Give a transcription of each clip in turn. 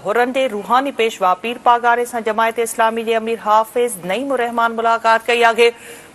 हुरंदे रूहानी पेशवा पीर पागारे से जमायत इस्लामी के अमीर हाफिज नईम उर रहमान मुलाकात कई आहे।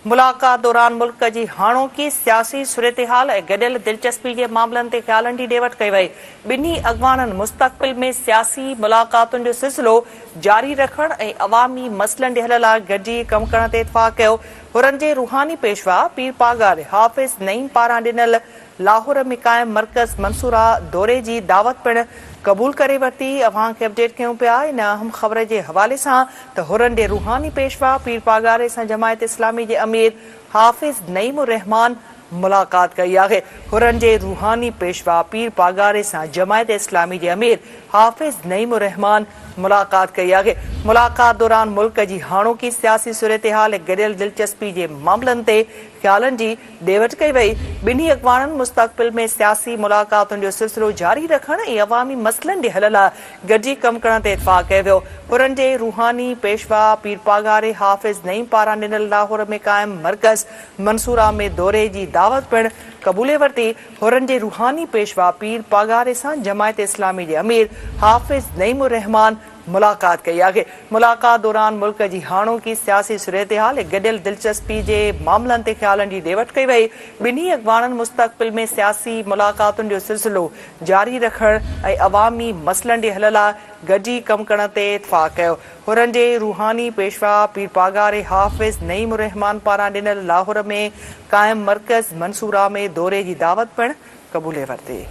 मुलाकात दौरान मुल्क की हाणोकी सियासी सूरत हाल ऐं गडियल दिलचस्पी के मामलन ते ख्यालन की डेवट कई वई। बिन्ही अगवानन मुस्तक़बिल में सियासी मुलाकातुन जो सिलसिलो जारी रखण ऐं अवामी मसलन के हल लाइ गॾिजी कम करण ते इतफाक़ कयो। हुरंदे रूहानी पेशवा पीर पागारे हाफिज नईम पारां ॾिनल लाहौर में कायम मरकज़ मंसूरा दौरे की दावत पिण कबूल करे वरती। अवां खे अपडेट कयूं पिया इन अहम ख़बर के हवाले से तो हुरंदे रूहानी पेशवा पीर पागारे से जमायत इस्लामी के अमीर हाफिज नईम उर रहमान मुलाकात कई आहे। हुरंदे रूहानी पेशवा पीर पागारे से जमायत इस्लामी के अमीर हाफिज नईम उर रहमान मुलाकात कई आहे। मुलाकात दौरान मुल्क की हाणोकी सियासी सूरत हाल ऐं गडियल दिलचस्पी के मामलन ते ख्यालन की डेवट कई वई। बिन्ही अगवानन मुस्तक़बिल में सियासी मुलाकातुन जो सिलसिलो जारी रखण ऐं अवामी मसलन के हल लाइ गॾिजी कम करण ते इतफाक़ कयो वियो। हुरंदे रूहानी पेशवा पीर पागारे हाफिज नईम पारां ॾिनल लाहौर में कायम मरकज़ मंसूरा में दौरे की दावत पिण कबूले वरती। हुरंदे रूहानी पेशवा पीर पागारे से जमायत इस्लामी के अमीर हाफिज नईम उर रहमान मुलाकात कई आहे। मुलाकात दौरान मुल्क की हाणोकी सियासी सूरत हाल ऐं गडियल दिलचस्पी के मामलन ते ख्यालन की डेवट कई वई। बिन्ही अगवानन मुस्तक़बिल में सियासी मुलाकातुन जो सिलसिलो जारी रखण ऐं अवामी मसलन के हल लाइ गॾिजी कम करण ते इतफाक़ कयो। हुरंदे रूहानी पेशवा पीर पागारे हाफिज नईम उर रहमान पारां ॾिनल लाहौर में कायम मरकज़ मंसूरा में दौरे की दावत पिण कबूले वरती।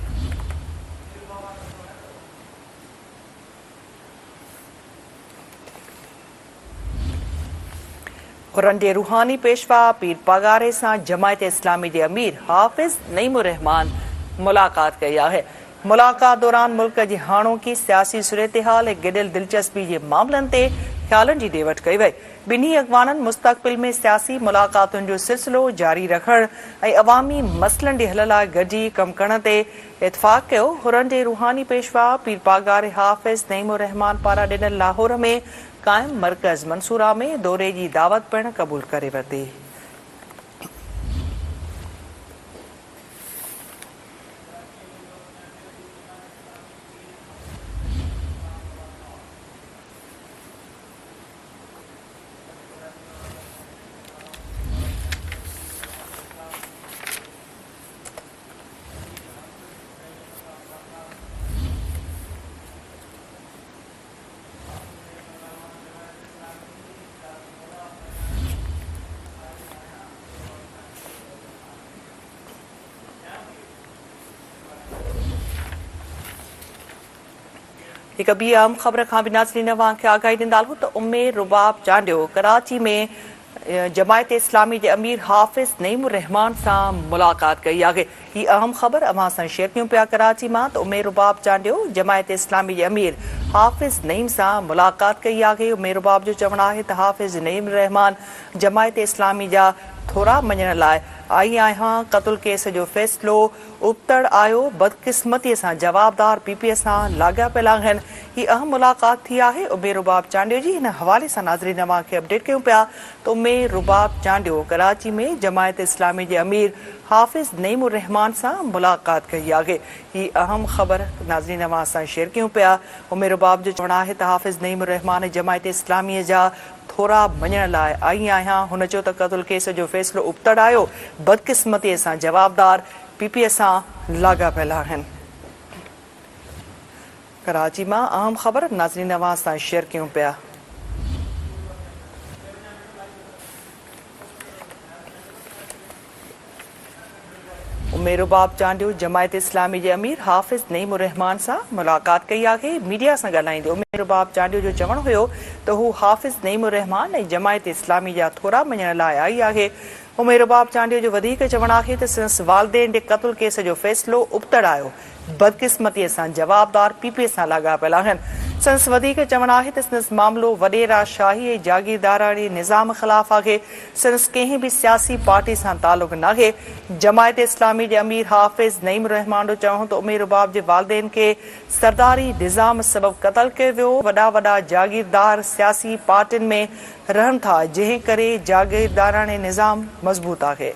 हुरंदे रूहानी पेशवा पीर पागारे से जमायत इस्लामी के अमीर हाफिज नईम उर रहमान मुलाकात कई आहे। मुलाकात दौरान मुल्क की हाणोकी सियासी सूरत हाल ऐं गडियल दिलचस्पी के मामलन ते ख्यालन की डेवट कई वई। बिन्ही अगवानन मुस्तक़बिल में सियासी मुलाकातुन जो सिलसिलो जारी रखण ऐं अवामी मसलन के हल लाइ गॾिजी कम करण ते इतफाक़ कयो। हुरंदे रूहानी पेशवा पीर पागारे हाफिज नईम उर रहमान पारां ॾिनल लाहौर में कायम मरकज़ मंसूरा में दौरे की दावत पिण कबूल करे वरती। एक बी अहम खबर का भी नाज़रीन खे आगाही ॾींदासूं तो उमेर रुबाब चांडियो कराची में जमायत इस्लामी के अमीर हाफिज नईम उर रहमान से मुलाकात कई आहे। ही अहम खबर अवां सां शेयर कयूं पिया कराची में तो उमेर रुबाब चांडियो जमायत इस्लामी के अमीर हाफिज नईम से मुलाकात कई आहे। उमेर रुबाब जो चवण है तो हाफिज नईम रहमान जमायत इस्लामी जा थोड़ा मञण लाइ आई आहियां। क़त्ल केस जो फैसलो उबतड़ आयो बदकिस्मती से जवाबदार पीपीए से लाॻापियल आहिनि। ही अहम मुलाकात थी है। उमेर रुबाब चांडियो जी इन हवाले से नाज़रीन अवां खे अपडेट कयूं पिया तो उमेर रुबाब चांडियो कराची में जमायत इस्लामी के अमीर हाफिज नईम उर रहमान से मुलाकात कई आहे। ही अहम खबर नाज़रीन अवां सां शेयर कयूं पिया। उमेर रुबाब जो चवण है तो हाफिज नईम उर रहमान जमायत इस्लामी जा थोड़ा मञण लाइ आई आहियां। हुन चयो त क़त्ल केस जो फैसलो उबतड़ आयो बदकिस्मती से जवाबदार पीपीए से लाॻापियल आहिनि। कराची में अहम खबर नाज़रीन अवां सां शेयर कयूं पिया। उमेर रुबाब चांडियो जमायत इस्लामी के अमीर हाफिज नईम उर रहमान से मुलाकात कई आहे। मीडिया से ॻाल्हाईंदे उमेर रुबाब चांडियो जो चवण हुयो तो हू हाफिज नईम उर रहमान ऐं जमायत इस्लामी जा थोड़ा मञण लाइ आई आहे। उमेर रुबाब चांडियो जो वधीक चवण आहे तो संस वालदेन के क़त्ल केस जो फैसलो उबतड़ आयो बदकिस्मती से जवाबदार पीपीए से लाॻापियल आहिनि। संस वधीक चवण है तो संस मामलो वडेरा शाही ऐं जागीरदाराणी निज़ाम ख़िलाफ़ आहे। संस कंहिं भी सियासी पार्टी से ताल्लुक नाहे। जमायत इस्लामी के अमीर हाफिज नईम रहमान जो चवण तो उमेर रुबाब के वालदेन के सरदारी निज़ाम सबब क़त्ल कयो वियो। वॾा वॾा जागीरदार सियासी पार्टियुनि में रहनि था जंहिं करे जागीरदाराणी निज़ाम मज़बूत आहे।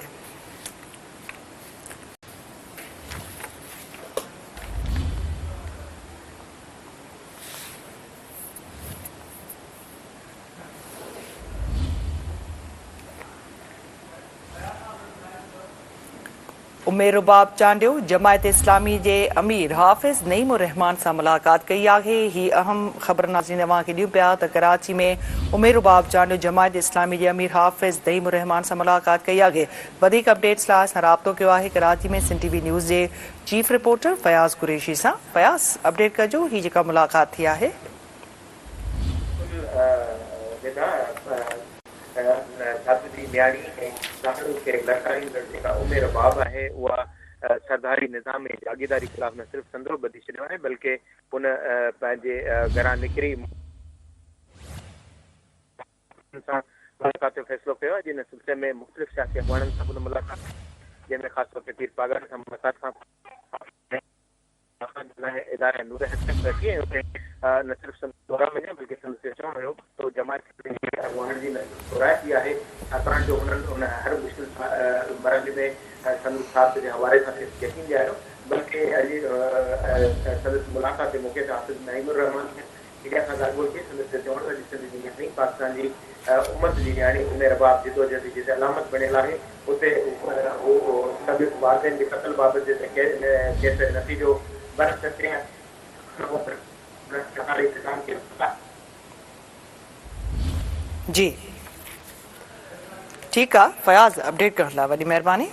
उमेर रुबाब चांडियो जमायत इस्लामी के अमीर हाफिज़ नईमुर रहमान से मुलाकात कई है। ही अहम खबर नाज़रीन अवां खे ॾियूं पिया त कराची में उमेर रुबाब चांडियो जमायत इस्लामी के अमीर हाफिज़ नईमुर रहमान से मुलाकात कई है। वधीक अपडेट्स लाइ असां राब्तो कयो आहे कराची में सिंध टीवी न्यूज़ के चीफ रिपोर्टर फयाज़ कुरैशी सां। फयाज़ अपडेट कजो ही जेका मुलाकात थी आहे। उमेर बाब है वह सरदारी निज़ाम में जागीदारी खिलाफ न सिर्फ संदरो बधी छॾियो आहे बल्कि उन पंहिंजे घरां निकिरी मुलाक़ात जो फ़ैसिलो कयो आहे। जिन सिलसिले में मुख़्तलिफ़ सियासी अॻवाननि सां हुन मुलाक़ात जंहिंमें ख़ासि तौर ते पीर पागार सां मुलाक़ात खां इदारे नूर हक़ीक़त रखी ऐं उते न सिर्फ दौरा वञा बल्कि संदसि चवणु हुयो तो जमायत अॻवाननि जी घुराए थी आहे छाकाणि जो हुननि उन हर मुश्किल मरहले में संदसि साथ जे हवाले सां यकीन ॾियारियो बल्कि अॼु संदसि मुलाक़ात जे मौक़े ते हाफ़िज़ नईमुर रहमान मीडिया सां ॻाल्हि थी संदसि चवण अॼु सिंध जी नियाणी पाकिस्तान जी उम्मत जी नियाणी उमेर बाब जिदोजहद जी अलामत बणियल आहे। उते सभु वालदेन जे क़त्ल बाबति केस नतीजो जी ठीक है फयाज़ अपडेट करण लाइ वॾी महिरबानी।